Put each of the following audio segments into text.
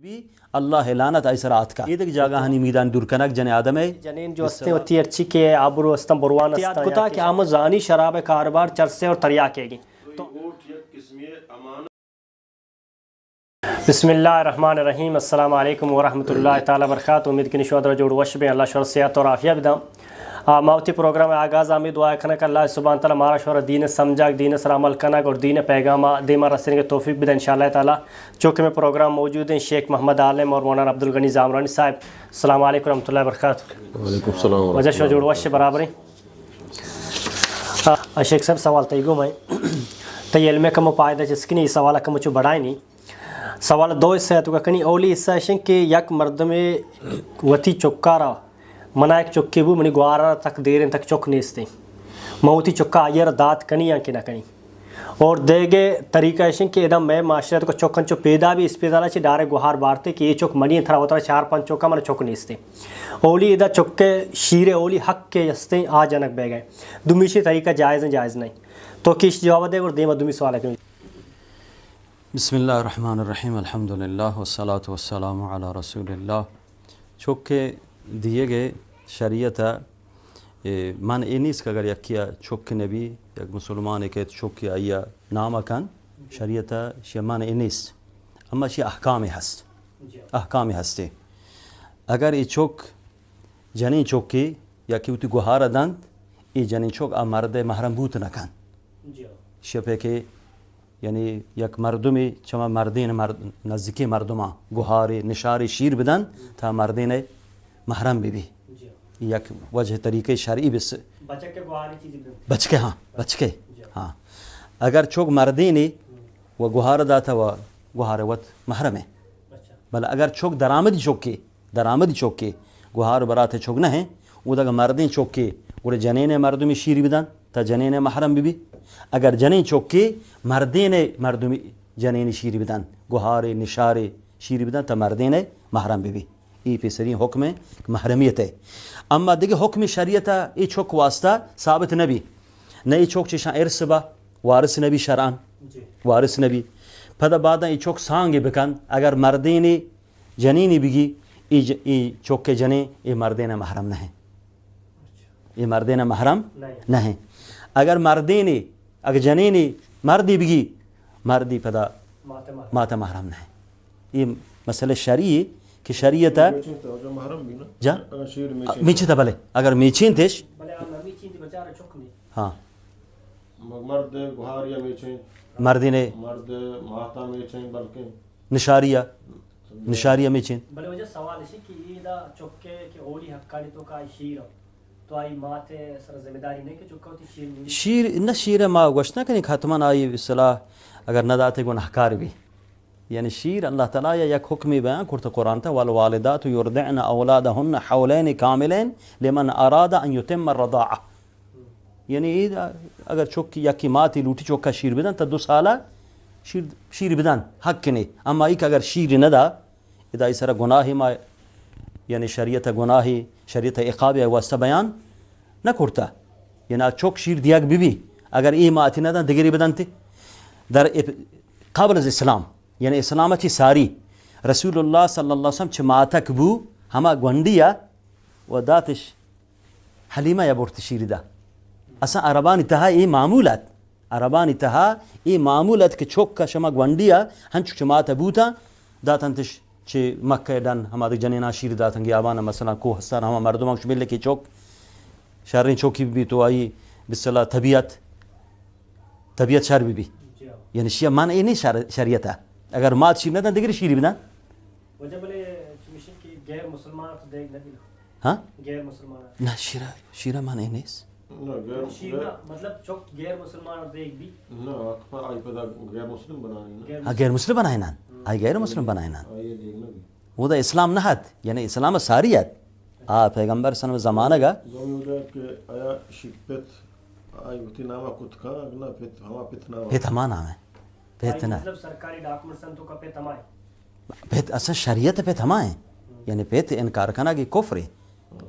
بھی اللہ لعنت ایسرات کا یہ جگہ ہنی میدان درکنک جن آدم ہے جنین جو استے ہوتی ارچی کے آبرو استم بروان استان کتا کہ آمد زانی شراب کاروبار چرسے اور تریا کے گی بسم اللہ الرحمن الرحیم السلام علیکم ورحمۃ اللہ تعالی وبرکاتہ امید کی نشود رجوڑ وش بے اللہ شور صحت اور عافیہ بدام ماوتی پروگرام آغاز آمید دعا کنک اللہ سبحانہ تعالی مارا شور دین سمجھاک دین سر عمل کنک اور دین پیغام دیما رسنے کے توفیق بدا انشاءاللہ تعالی چونکہ میں پروگرام موجود ہیں شیخ محمد عالم اور مولانا عبدالغنی زامرانی صاحب السلام علیکم ورحمۃ اللہ وبرکاتہ وعلیکم السلام وجہ شور جوڑ وش برابری شیخ صاحب سوال تیگو میں تی علم کا مپائدہ جس کی نہیں سوالہ کا مجھے بڑھائی نہیں سوال دو حصہ ہے تو کنی اولی حصہ ہے کہ یک مرد میں وتی چکارا منا ایک چکی بو منی گوارا تک دیر تک چک نیستے موتی چکا آئیر دات کنی یا کہ نہ کنی اور دے گے طریقہ ہے کہ ادھا میں معاشرت کو چکن چو پیدا بھی اس پیدا چی ڈارے گوہار بارتے کہ یہ چک منی تھرا ہوتا ہے 4-5 چکا من چک نیستے اولی ادھا چکے شیر اولی حق کے جستے آ جنک بے گئے دمیشی طریقہ جائز نہیں تو کس جواب دے اور دیما دمی سوال ہے بسم اللہ الرحمن الرحیم الحمدللہ والصلاة والسلام علی رسول اللہ چوکے دیے گئے شریعت من اینیس کا اگر یکیا چوک نبی یک مسلمان ایک چوکی آیا نام کن شریعت شی من اینیس اما شی احکام ہستے اگر ای چوک جنین چوکی یا کیوتی گوہار دند ای جنین چوک مرد محرم بوت نکن شپے کے یعنی یک مردمی چما مردین نزدیکی مردما گوہاری نشاری شیر بدن تا مردین محرم بھی یک وجہ طریقے شرعی بس بچ کے ہاں اگر چوک مردینی و گوہار داتا و گوہار وط محرم ہے بل اگر چوک درامدی چوک کے گوہار برات چوک نہ ہیں وہ دگا مردین چوک کے وہ جنین مردمی شیر بدن تا جنین محرم بھی اگر جنین چوکی مردین مردمی جنین شیر بدن گوہارے نشارے شیر بدن تا مردین محرم بھی ای پیسری حکم محرمیت ہے اما دیکھے حکم شریعت ای چوک واسطہ ثابت نبی نہ ای چوک چشاں ارث با وارث نبی شرعان وارث نبی پدا بعدا ای چوک سانگ بکن اگر مردین جنینی بگی ای چوک کے جنین ای مردین محرم نہ ہیں یہ مردین محرم نہ ہیں اگر مردینی اگر جنینی مردی بگی مردی پدا ماتا محرم نہ ہے یہ مسئلہ شرعی کہ شریعت جا میچی تا بلے اگر میچین تیش ہاں مرد گوہاریا میچیں مردین مرد ماتا میچیں بلکہ نشاریہ میچین بلے وجہ سوال ہے کہ یہ دا چکے کہ اولی حقانی تو کا شیر تو آئی ماتے سر ذمہ داری نہیں کہ چکا ہوتی شیر نہ شیر ما گوشت نہ کنی ختمان آئی اصلاح اگر نہ داتے گناہ کار بھی یعنی شیر اللہ تعالیٰ یک حکمی بیان کرتا قرآن تا والوالدات یردعن اولادهن حولین کاملین لمن اراد ان یتم الرضاعہ یعنی اگر چوک یکی ماتی لوٹی چوکا شیر بدن تا 2 سالہ شیر بدن حق کنی اما ایک اگر شیر نہ دا ادا اس طرح گناہی ما یعنی شریعت گناہی شریعت عقاب واسطہ بیان نہ کرتا یعنی چوک شیر دیاگ بھی اگر ای ماتی نہ دا دگری بدنتی در قبل از اسلام یعنی اسلامتی ساری رسول اللہ صلی اللہ علیہ وسلم چھ ماتک بو ہما گونڈیا و داتش حلیمہ یا بورت شیر دا اصلا عربان اتہا ای معمولت کہ چوک کا شما گونڈیا ہنچو چھ ماتا بوتا داتنتش چھ مکہ ڈن ہما دک جنینا شیر داتنگی آبانا مثلا کو حسان ہما مردمان کچھ ملے کی چوک شہرین چوکی بھی تو آئی بسلا طبیعت شہر بھی یعنی شیعہ مان ای نہیں شریعت ہے اگر مات شیر نہ دن دیگر شیری بدن وجہ بلے چمیشن کی غیر مسلمان تو دیکھ نبی ہاں غیر مسلمان نہ شیرہ مان ای نہیں شیرہ مطلب چوک غیر مسلمان اور دیکھ بھی نہ آئی پدا غیر مسلم بنائیں ہاں غیر مسلم بنائیں آئی غیر مسلم بنائیں وہ دا اسلام نہ ہت یعنی اسلام ساریت پیغمبر صلی اللہ علیہ وسلم زمانہ گا کہ آیا شکپت آئی ہوتی نامہ کت کا اگنا پیت ہما نام ہے پیتنا مطلب سرکاری ڈاکومنٹ سن تو کا پیت ہما ہے پیت اصلا شریعت پیت ہما ہے یعنی پیت انکار کنا کی کفر ہے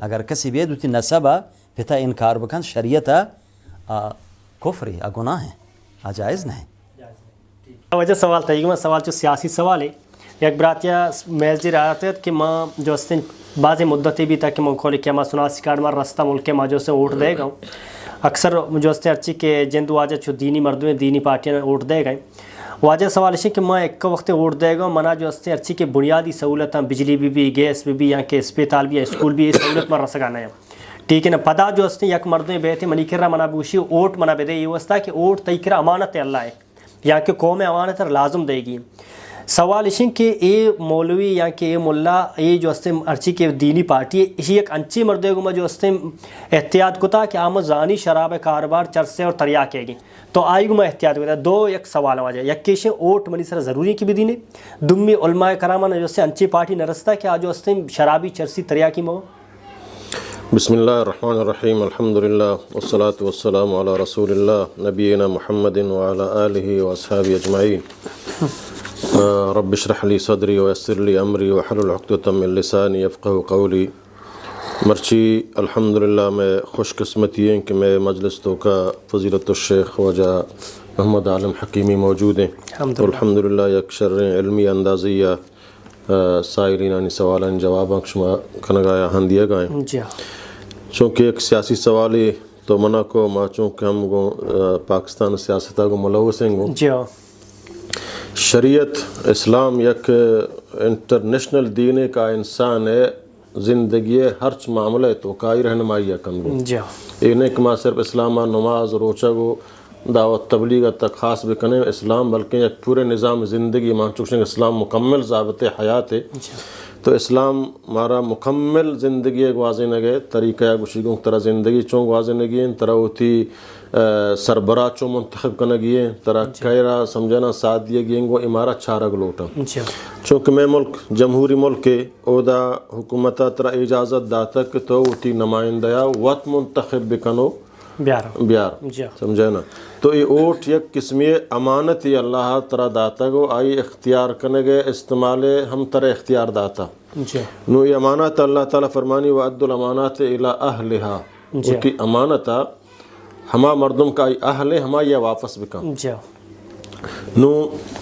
اگر کسی بید ہوتی نسبہ پیتا انکار بکن شریعت کفر ہے گناہ ہے جائز نہیں وجہ سوال تھا یہ سوال جو سیاسی سوال ہے یک براتیا میزی رہتے کہ ماں جو استن بعضی مدتی بھی تک من کھولی کہ ماں سناسی کارڈ مار رستہ ملک ماں جو سے ووٹ دے گا اکثر جو استے ارچی کے جند واجہ چھو دینی مردمیں دینی پارٹیاں ووٹ دے گئے واجہ سوال ہے کہ ماں ایک وقت ووٹ دے گا منا جو استے ارچی کے بنیادی سہولت بجلی بھی گیس بھی یہاں کے اسپتال بھی اسکول بھی سہولت مر رسگانا ہے ٹھیک ہے نا پدا جو استے یک مردمیں بیٹھے منی کرا منا بوشی ووٹ منا بے دے یہ وستا کہ ووٹ تی کرا امانت ہے اللہ ہے یہاں کے قوم امانت لازم دے گی سوال اشن کہ اے مولوی یا کہ اے ملا اے جو استے ارچی کے دینی پارٹی ہے اسی ایک انچی مردے گما جو استے احتیاط کتا کہ آمد زانی شراب کاروبار چرسے اور تریا کے گی تو آئی گما احتیاط کتا دو یک سوال ہوا جائے یک کیشن اوٹ منی سر ضروری کی بھی دینے دمی علماء کرامہ جو استے انچی پارٹی نرستا کہ آجو استے شرابی چرسی تریا کی مو بسم اللہ الرحمن الرحیم الحمدللہ والصلاة والسلام علی رسول اللہ نبینا محمد وعلی آلہ واصحابہ اجمعین رب اشرح لی صدری ویسر لی امری وحلل عقدۃ من لسانی یفقہوا قولی مرچی الحمدللہ میں خوش قسمتی ہیں کہ میں مجلس تو کا فضیلت الشیخ وجہ محمد عالم حکیمی موجود ہیں الحمدللہ یک شر علمی اندازیہ سائرین سوالان جواباں شما کنگایا ہن دیا گئے چونکہ ایک سیاسی سوال ہے تو منع کو ما چونکہ ہم گو پاکستان سیاستہ کو ملوث ہیں گو شریعت اسلام یک انٹرنیشنل دین کا انسان ہے زندگی ہرچ معاملہ تو کائی رہنمائی کن گو اینے کما صرف اسلام نماز روچہ گو دعوت تبلیغ تک خاص بکنے اسلام بلکہ ایک پورے نظام زندگی مان چکشن اسلام مکمل ضابط حیات ہے تو اسلام مارا مکمل زندگی گوازے نگے طریقہ گوشیگوں طرح زندگی چون گوازے نگی طرح ہوتی سربراہ چون منتخب کنگی طرح کہرا سمجھنا سادیہ گینگو امارت چھارگ لوٹا چونکہ میں ملک جمہوری ملک کے اودا حکومتہ طرح اجازت داتا کہ تو ہوتی نمائندیا وقت منتخب بکنو بیار سمجھے نا تو یہ اوٹ یک قسمی امانت ہی اللہ ترا داتا گو آئی اختیار کرنے گئے استعمال ہم ترا اختیار داتا نو یہ امانت اللہ تعالیٰ فرمانی وَأَدُّ الْأَمَانَاتِ إِلَىٰ أَهْلِهَا اُتی امانتا ہما مردم کا اہل ہے ہما یہ واپس بکن نو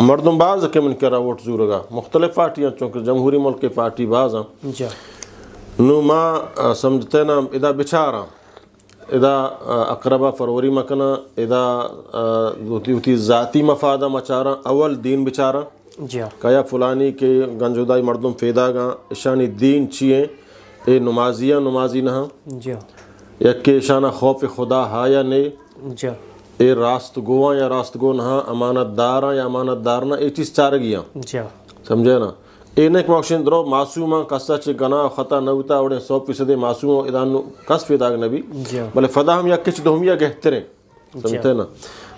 مردم بعض کے من کرا ووٹ زور گا مختلف پارٹیاں چونکہ جمہوری ملک کی پارٹی بعض ہیں نو ما سمجھتے نا ادا بچارا ادا اقربا فروری مکنا ادا ہوتی ذاتی مفادہ مچارا اول دین بچارا کیا فلانی کے گنجودائی مردم فیدا گا اشانی دین چیئے اے نمازیاں نمازی نہاں یا کہ اشانہ خوف خدا ہا یا نہیں اے راست گواں یا راست گو نہاں امانت داراں یا امانت دارنا اے چیز چار گیا سمجھے نا اینک موقشن درو معصوماں کسا چے گناہ خطا نوتا اوڑے 100% معصوم ادان کس فیداگ نبی بلے فدا ہم یا کچھ دہمیہ گہتریں سمجھتے نا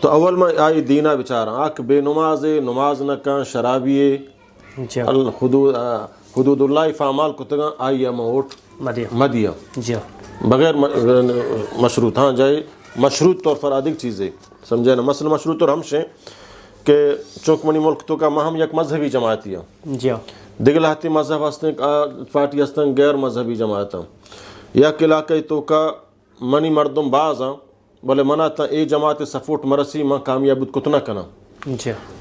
تو اول میں آئی دینہ بچارا آکھ بے نمازے نماز نکاں شرابیے حدود اللہ فعمال کتگاں آئی اموٹ مدیہ بغیر مشروط ہاں جائے مشروط طور پر ادھک چیزیں سمجھے نا مثلا مشروط اور ہمشیں کہ چونک منی ملک تو کا مہم یک مذہبی جماعتی ہیں دیگل ہاتی مذہب ہستیں پارٹی ہستیں غیر مذہبی جماعت ہیں یا علاقے تو کا منی مردم باز ہیں بلے منا تا اے جماعت سپورٹ مرسی ماں کامیابت کتنا کنا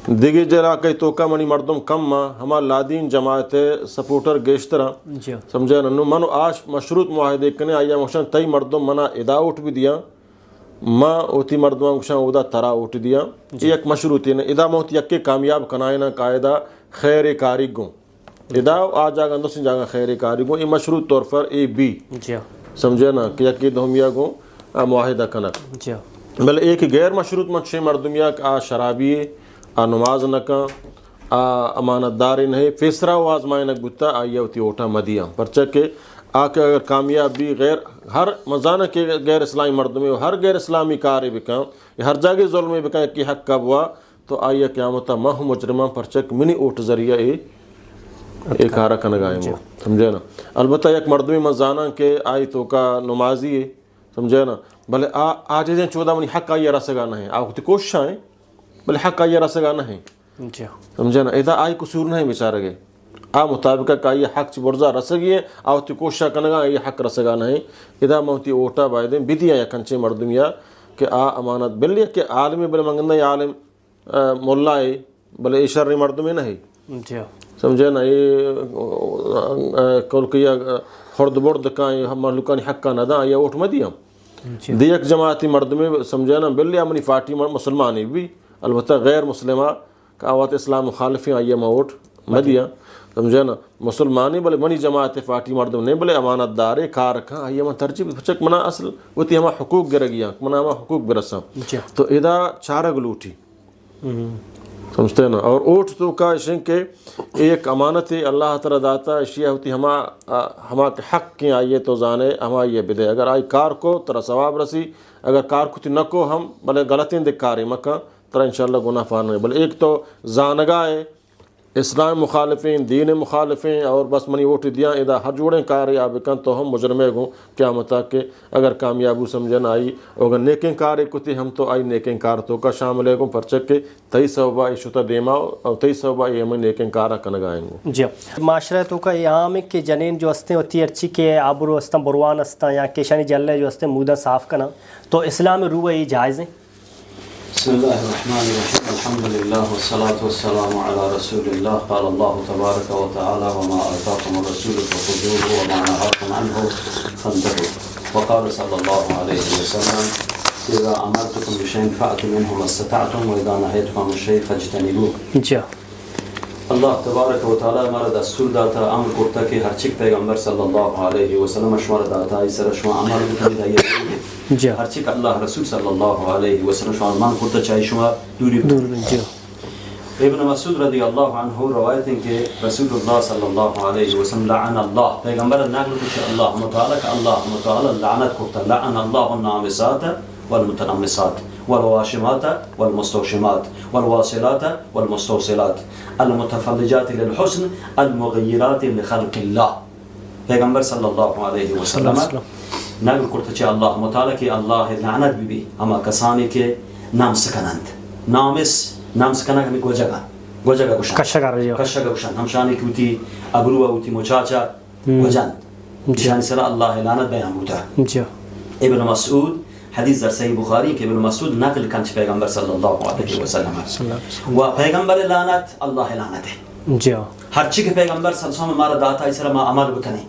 دیگی علاقے تو کا منی مردم کم ماں ہما لادین جماعت سپورٹر گیشترا سمجھے نا منو آش مشروط معاہدے کنے آیا مشان تئی مردم منا ادا اٹھ بھی دیا ماں اوتی مردمان کشان اودا ترا اٹھ دیا یہ ایک مشروط ہے ادا موت یکے کامیاب کنائنا قاعدہ خیر کاری گوں ادا آ جاگا اندر سے جاگا خیر کاری گوں یہ مشروط طور پر اے بی سمجھے نا کہ یکی دہمیہ گوں معاہدہ کنک بل ایک غیر مشروط منچے مردمیہ آ شرابی آ نماز نکا آ امانت داری نہیں فیسرا و آزمائنک بتا آئیہ ہوتی اوٹا مدیہ پرچہ کہ آکے اگر کامیابی غیر ہر مزانہ کے غیر اسلامی مردمی ہر غیر اسلامی کاری بکاں ہر جاگے ظلمی بکاں کی حق کب ہوا تو آئیہ قیامتا ماہ مجرمہ پرچک منی اوٹ ذریعہ ایک آرہ کنگائیں گو سمجھے نا البتہ یک مردمی مزانہ کے آئی تو کا نمازی ہے سمجھے نا بلے آجیں 14 منی حق آئیہ رسگا نہیں آخوتی کوشش آئیں بلے حق آئیہ رسگا نہیں سمجھے نا ادا آئی قصور نہیں بیچارے گئے آ مطابقہ کا یہ حق برزا رسگی ہے آوتی کوشش کنگا یہ حق رسگا نہیں ادا موتی اوٹا بائدیں بدیا یا کنچے مردمیا کہ آ امانت بلی کہ عالمی بلے منگندہ یا عالم مولا ہے بلے اشاری مردمی نہیں جی سمجھے نا یہ کل کیا خرد برد کا ملکان حق کا ندا یا اوٹ مدیم دیکھ جماعتی مرد میں سمجھے نا بلی امنی پارٹی مسلمانی بھی البتہ غیر مسلمہ کا آوات اسلام مخالفین آئیے موٹ مدیا سمجھے نا مسلمانی بلے منی جماعت پارٹی مردم نہیں بلے امانت دارے کار کھا آئیے من ترجیح بچک منا اصل وتی ہما حقوق گر گیا منا ہما حقوق برسا تو ادا چارگ لوٹی سمجھتے ہیں نا. اور اوٹ تو کا اشن کے ایک امانت اللہ تعالیٰ داتا اشیاء ہوتی ہما کے حق کی آئیے تو جانے ہما یہ بدے اگر آئی کار کو ترا ثواب رسی اگر کار کو نہ کو ہم بلے غلطیں دکھاری مکہ ترا انشاءاللہ گناہ فان نہیں بلے ایک تو زانگاہ اسلام مخالفین دین مخالفین اور بس منی ووٹ دیا ادا ہر جوڑیں کار یا بکن تو ہم مجرمے گوں کیا متا کہ اگر کامیابو سمجھن آئی اگر نیکیں کار کتی ہم تو آئی نیکیں کار تو کا شامل گوں پرچک کے تئی صوبہ شتا دیما اور تئی صوبہ یہ ہمیں نیکیں کارا کنگائیں گوں. جی معاشرہ تو کا عام کہ جنین جو ہستے ہوتی ارچی کے آبرو ہستا بروان ہستا یا کیشانی جلے جو ہستے مودہ صاف کرنا تو اسلام روح یہ جائز ہیں. بسم الله الرحمن الرحيم الحمد لله والصلاة والسلام على رسول الله قال الله تبارك وتعالى وما آتاكم الرسول فخذوه وما نهاكم عنه فانتهوا وقال صلى الله عليه وسلم إذا أمرتكم بشيء فأتوا منه ما استطعتم وإذا نهيتكم عن شيء فاجتنبوه. جی اللہ تبارک و تعالی ہمارا دستور داتا امر کرتا کہ ہر چک پیغمبر صلی اللہ علیہ وسلم اشوار داتا اس طرح شما امر بکنید آئیے جی ہر چک اللہ رسول صلی اللہ علیہ وسلم شما مان کرتا چاہی شما دوری جی. ابن مسعود رضی اللہ عنہ روایت ہے کہ رسول اللہ صلی اللہ علیہ وسلم لعن اللہ پیغمبر ناگل کچھ اللہ متعالی کہ اللہ متعالی لعنت کرتا لعن اللہ النامسات والمتنمسات والواشمات والمستوشمات والواصلات والمستوصلات المتفلجات للحسن المغیرات لخلق اللہ. پیغمبر صلی اللہ علیہ وسلم نقل کرتا چاہ اللہ متعالی کہ اللہ لعنت بھی ہما کسانی کے نام سکنند نامس نام سکنند ہمیں گوجگا گوشن کشگا گوشن ہمشانی کی ہوتی ابروہ ہوتی مچاچا گوجن جشانی سرا اللہ لعنت بیان ہوتا. ابن مسعود حدیث در صحیح بخاری کہ ابن مسعود نقل کنچ پیغمبر صلی اللہ علیہ وسلم و پیغمبر لعنت اللہ لعنت ہے. جی ہر چک پیغمبر صلی اللہ علیہ وسلم ہمارا داتا اس طرح ما عمل بکنے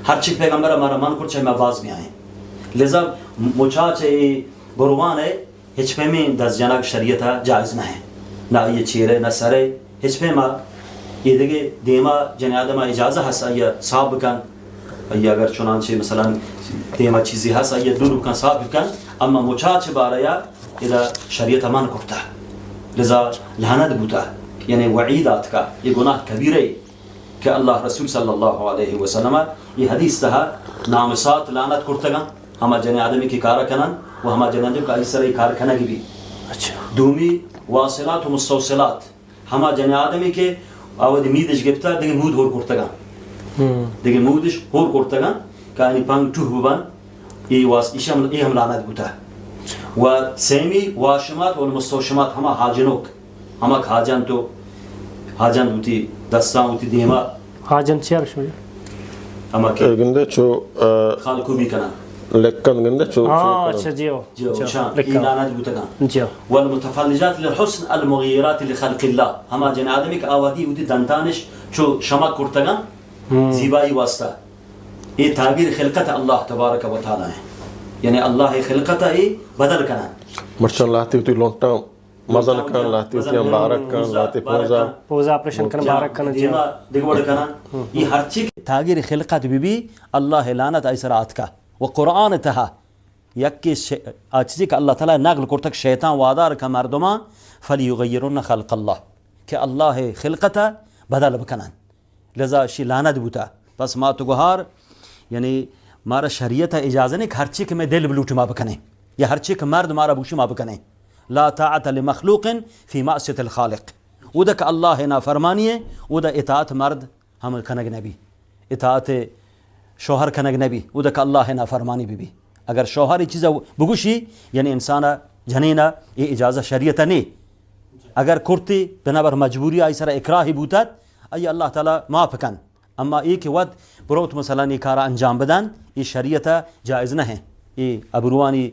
ہر چک پیغمبر ہمارا من کر چاہے میں باز بھی آئیں لذا مچاچے گروان ہے ہچ پہ میں 10 جنگ شریعتہ جائز نہ ہے نہ یہ چیرے نہ سرے ہچ پہ ما یہ دیکھے دیما جن آدم اجازہ حسا یہ صاحب کن یہ اگر چنانچہ مثلا دیما چیزی حسا یہ دور کن صاحب کن اما مچاچ باریا اذا شریعت مان کرتا لذا لعنت بوتا یعنی وعیدات کا یہ گناہ کبیر ہے کہ اللہ رسول صلی اللہ علیہ وسلم یہ حدیث تہا نامسات لعنت کرتا گا ہما جن آدمی کی کارا کنن وہ ہما جن آدمی کا اس طرح کار کھنا کی بھی دومی واصلات و مستوصلات ہما جن آدمی کے آود میدش گفتا دیگه مود هور کرتگان دیگه مودش هور کرتگان که اینی پنگ توه ببن ای هم لعنت بوده و سیمی واشمات و المستوشمات همه حاجنوک همه حاجن تو حاجن بودی دستان بودی دیما حاجن چیار شوی همه که گنده چو خالکو بیکنن لکن گنده چو اچھا جیو شان ای لعنت بودگان والمتفلجات للحسن المغیرات لخلق الله همه جن آدمی که آوادی بودی دنتانش چو شما کرتگان زیبایی واسطه ای تغییر خلقت الله تبارک و تعالی ہے یعنی الله خلقت ای بدل کنن مرچن لاتی ہوتی لونٹا مزن کن لاتی ہوتی مبارک کن لاتی پوزا آپریشن کن مبارک کن دیما دیگوڑ کنن یہ ہر چیز تغییر خلقت بھی اللہ لعنت ایسرات کا و قرآن تہا یکی چیزی کہ اللہ تعالی نقل کرتک شیطان وادار کا مردمان فلیغیرن خلق اللہ کہ اللہ خلقت بدل بکنن لذا شی لعنت بوتا بس ما تو گوہار یعنی مارا شریعت اجازہ نہیں کہ ہر چیک میں دل بلوٹ ما بکنے یا ہر چیک مرد مارا بوشی ما بکنے لا طاعت لمخلوق فی معصیت الخالق او کہ اللہ نا فرمانی ہے او اطاعت مرد ہم کنگ نبی اطاعت شوہر کنگ نبی او کہ اللہ نا فرمانی بھی اگر شوہر یہ چیزا بگوشی یعنی انسان جنینا یہ اجازہ شریعت نہیں اگر کرتی بنابر مجبوری آئی سر اکراہی بوتت ای اللہ تعالی معاف کن اما ایک ود بروت مثلا یہ کارا انجام بدن یہ شریعت جائز نہ ہے یہ ابروانی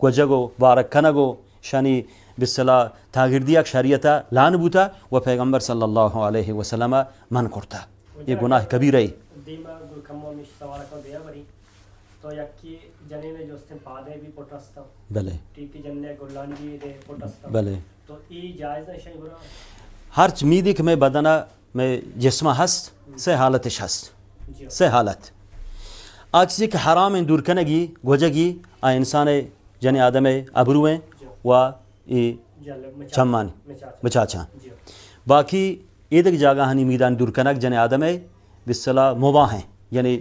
گوجگو بارک کنگو شانی بالصلاة تغيير ديك شريعة لان بوتا وبيغمبر صلى الله عليه وسلم من کرتا یہ گناہ کبیرہ ہے. دیما گلکمو مش سوال کو دیا بری تو یکی جنے نے جو استن پادے بھی پوٹستا بلے ٹھیک جنے گلانی بھی دے پوٹستا بلے تو ای جائز ہے شی برا ہر میدی کہ میں بدنہ میں جسمہ ہست سے حالتش ہست سے حالت آکسی کہ حرام دور کنگی گوجگی آ انسان جن آدم ابرویں و چمان بچاچا باقی ایدک جاگہ ہنی میدان دور کنگ جن آدم بالصلاح مباح ہیں یعنی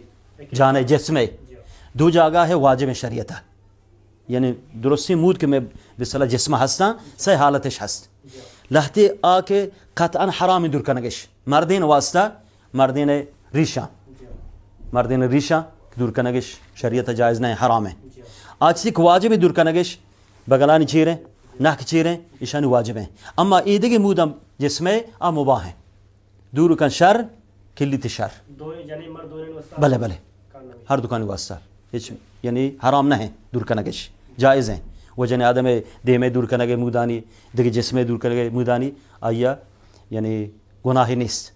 جان جسم دو جاگہ ہے واجب شریعت یعنی درستی مود کہ میں بالصلاح جسم ہستا سے حالتش ہست لہتے آ کے قطعا حرام دور کنگش مردین واسطہ مردین ریشہ مردین ریشہ دور کنگش شریعت جائز نہیں حرام ہے. آج سکھ واجب دور کنگش بغلانی چیریں ناک چیریں ایشانی واجب ہیں اما ایدگی مودم جس میں آ مباح ہیں دور کن شر کلیت شر بلے بلے ہر دکانی واسطہ یعنی حرام نہ ہیں دور کنگش جائز ہیں وہ جن آدم دے میں دور کنگے مودانی دیگه جسم دور کنگے مودانی آیا یعنی گناہ نیست.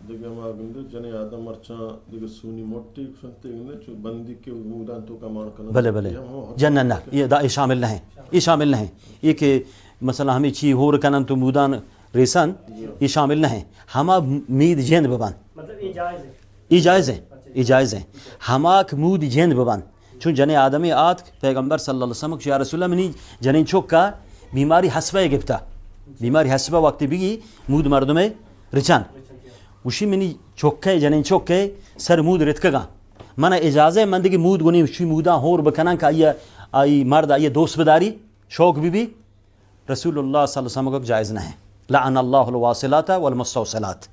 دیگه ما گنده جن آدم مرچا دیگه سونی موٹی سنتے گنده چون بندی کے مودان تو کمان کرنا بلے بلے جنن نہ یہ شامل نہ ہیں یہ شامل نہ ہیں یہ کہ مثلا ہمیں چی ہور کنن تو مودان ریسان یہ شامل نہ ہیں ہما مید جند ببان مطلب ای جائز ہے ای جائز ہے ای جائز ہے ہماک مود جند ببان چون جن آدمی آت پیغمبر صلی اللہ علیہ وسلم یا رسول اللہ منی جنین چوک کا بیماری حسبہ گفتا بیماری حسبہ وقتی بگی مود مردم رچان وشی منی چوکے جنین چوکے سر مود رتکگا من اجازه من دیگه مود گونی وشی مودا هور بکنن که آئی مرد آئی دوست بداری شوق بھی رسول اللہ صلی اللہ علیہ وسلم کو جائز نہ ہے. لعن اللہ الواصلات والمستوصلات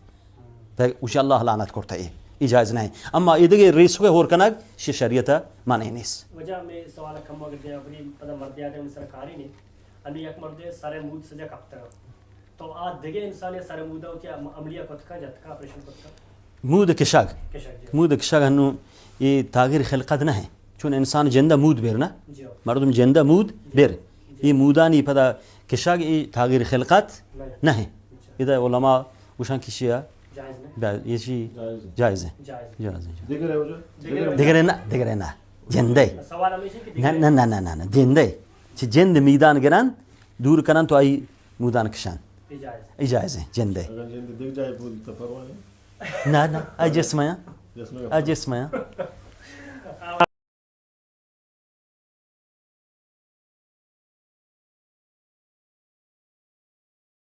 وشی اللہ لعنت کرتا ہے یہ جائز نہ ہے اما یہ دیگه ریس کو ہور کنگ شی شریعت معنی نیست. وجہ میں سوال کم اگر دیا اپنی پتہ مرد آدم سرکاری نے انی یک مرد سارے مود سجا کپتا تو آ دیگه انسان سارے مودا کیا عملیہ کتکا جتکا آپریشن کتکا مود کشاگ مود کشاگ ہنو یہ تغییر خلقت نہ ہے چون انسان جندہ مود بیر نا مردم جندہ مود بیر یہ مودانی پدا کشاگ یہ تغییر خلقت نہ ہے. ادھا علماء وشان کشیا یہ چی جائز ہے جائز ہے دیگر نہ جندے نہ نہ نہ نہ جندے چھ جند میدان گران دور کنن تو آئی مودان کشان اجازت ہے جندے نہ نہ اجسمیا اجسمیا